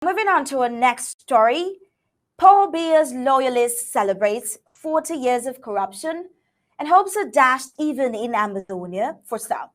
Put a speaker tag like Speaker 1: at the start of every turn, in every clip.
Speaker 1: Moving on to our next story, Paul Biya's loyalist celebrates 40 years of corruption and hopes are dashed even in Amazonia for some.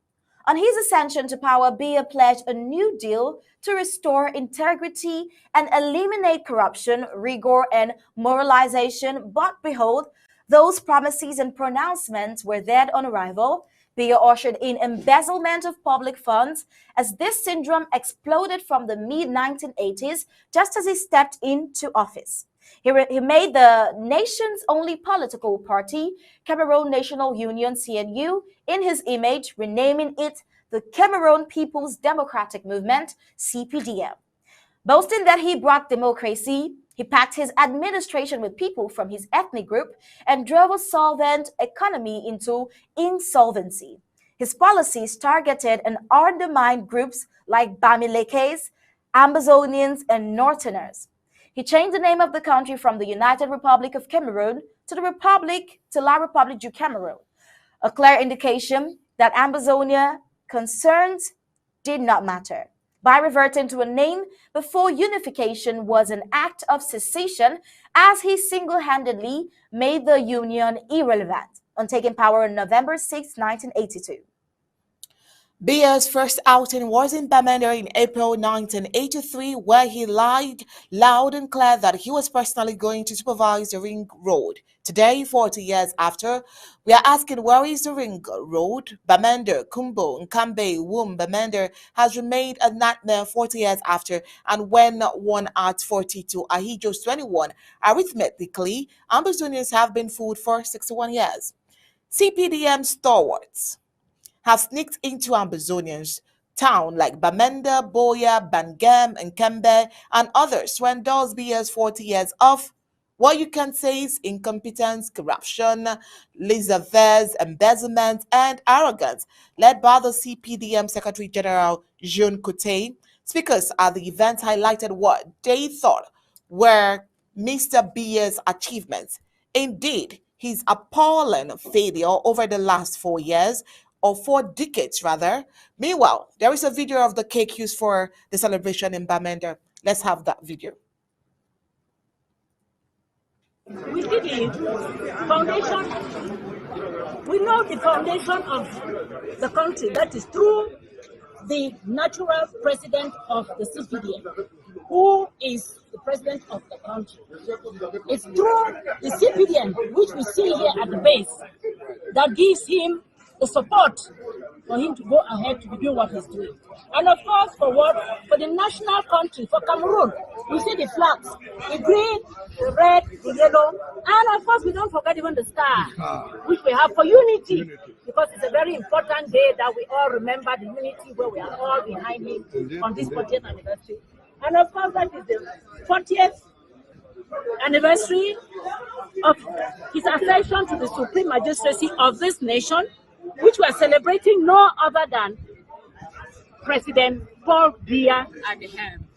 Speaker 1: On his ascension to power, Biya pledged a new deal to restore integrity and eliminate corruption, rigor, and moralization. But behold, those promises and pronouncements were dead on arrival. Biya ushered in embezzlement of public funds as this syndrome exploded from the mid 1980s just as he stepped into office. He made the nation's only political party, Cameroon National Union (CNU), in his image, renaming it the Cameroon People's Democratic Movement (CPDM). Boasting that he brought democracy, he packed his administration with people from his ethnic group and drove a solvent economy into insolvency. His policies targeted and undermined groups like Bamilekes, Amazonians, and Northerners. He changed the name of the country from the United Republic of Cameroon to La République du Cameroon, a clear indication that Amazonia concerns did not matter. By reverting to a name before unification was an act of secession, as he single-handedly made the union irrelevant on taking power on November 6, 1982.
Speaker 2: Biya's first outing was in Bamenda in April 1983, where he lied loud and clear that he was personally going to supervise the ring road. Today, 40 years after, we are asking, where is the ring road? Bamenda, Kumbo, Nkambe, Wum, Bamenda has remained a nightmare 40 years after, and when one adds 40 to Ahijo's 21, arithmetically, Amazonians have been fooled for 61 years. CPDM stalwarts have sneaked into Amazonians town like Bamenda, Boya, Bangam, and Kembe, and others to endorse Biya's 40 years of what you can say is incompetence, corruption, laissez-faire, embezzlement, and arrogance, led by the CPDM Secretary General Jean Couté. Speakers at the event highlighted what they thought were Mr. Biya's achievements. Indeed, his appalling failure over the last 4 years, or 4 decades rather. Meanwhile, there is a video of the cake used for the celebration in Bamenda. Let's have that video.
Speaker 3: We see the foundation, we know the foundation of the country, that is through the natural president of the CPDM, who is the president of the country. It's through the CPDM, which we see here at the base, that gives him the support for him to go ahead to be doing what he's doing. And of course, for the national country, for Cameroon, we see the flags, the green, the red, the yellow, and of course, we don't forget even the star, which we have for unity, because it's a very important day that we all remember the unity where we are all behind him on this 40th anniversary. And of course, that is the 40th anniversary of his accession to the Supreme Magistracy of this nation, which we are celebrating no other than President Paul Biya,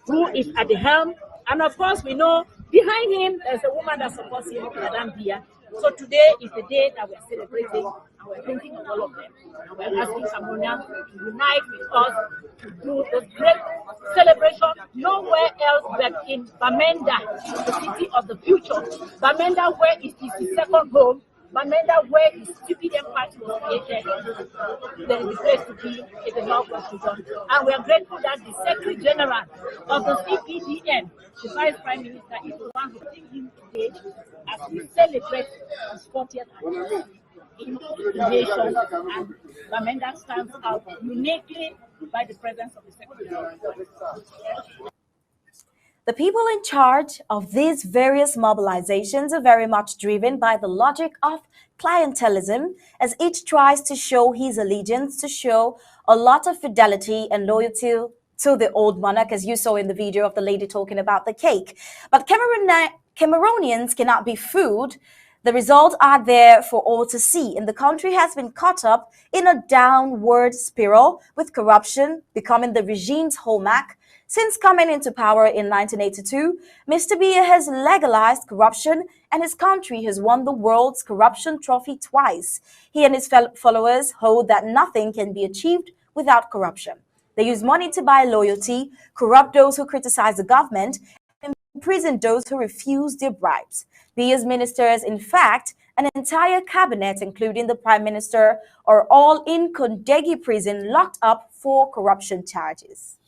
Speaker 3: who is at the helm. And of course, we know behind him there's a woman that supports him, Madame Biya. So today is the day that we're celebrating, and we're thinking of all of them. And we're asking Cameroonians to unite with us to do this great celebration nowhere else but in Bamenda, the city of the future. Bamenda, where it is his second home. Bamenda, where his CPDM party was created, there is a place to be in the North West region. And we are grateful that the Secretary General of the CPDM, the Vice Prime Minister, is the one who brings him today as we celebrate his 40th anniversary in the nation. And Bamenda stands out uniquely by the presence of the Secretary General.
Speaker 1: The people in charge of these various mobilizations are very much driven by the logic of clientelism, as each tries to show his allegiance, to show a lot of fidelity and loyalty to the old monarch, as you saw in the video of the lady talking about the cake. But Cameroonians cannot be fooled. The results are there for all to see, and the country has been caught up in a downward spiral, with corruption becoming the regime's hallmark. Since coming into power in 1982, Mr. Biya has legalized corruption, and his country has won the world's corruption trophy twice. He and his followers hold that nothing can be achieved without corruption. They use money to buy loyalty, corrupt those who criticize the government, and imprison those who refuse their bribes. Biya's ministers, in fact, an entire cabinet, including the prime minister, are all in Kondegi prison locked up for corruption charges.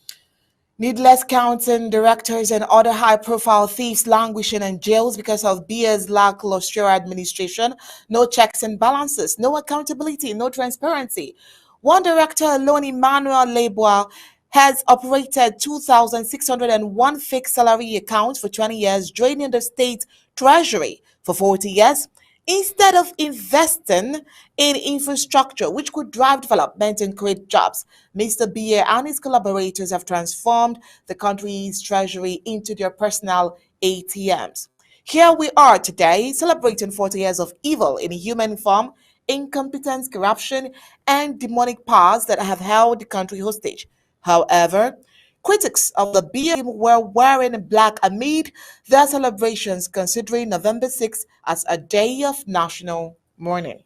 Speaker 2: Needless counting directors and other high-profile thieves languishing in jails because of Biya's lackluster administration, no checks and balances, no accountability, no transparency. One director alone, Emmanuel Lebois, has operated 2,601 fixed salary accounts for 20 years, draining the state treasury for 40 years. Instead of investing in infrastructure which could drive development and create jobs, Mr. Biya and his collaborators have transformed the country's treasury into their personal ATMs. Here we are today celebrating 40 years of evil in human form, incompetence, corruption, and demonic powers that have held the country hostage. However, critics of the Biya were wearing black amid their celebrations, considering November 6th as a day of national mourning.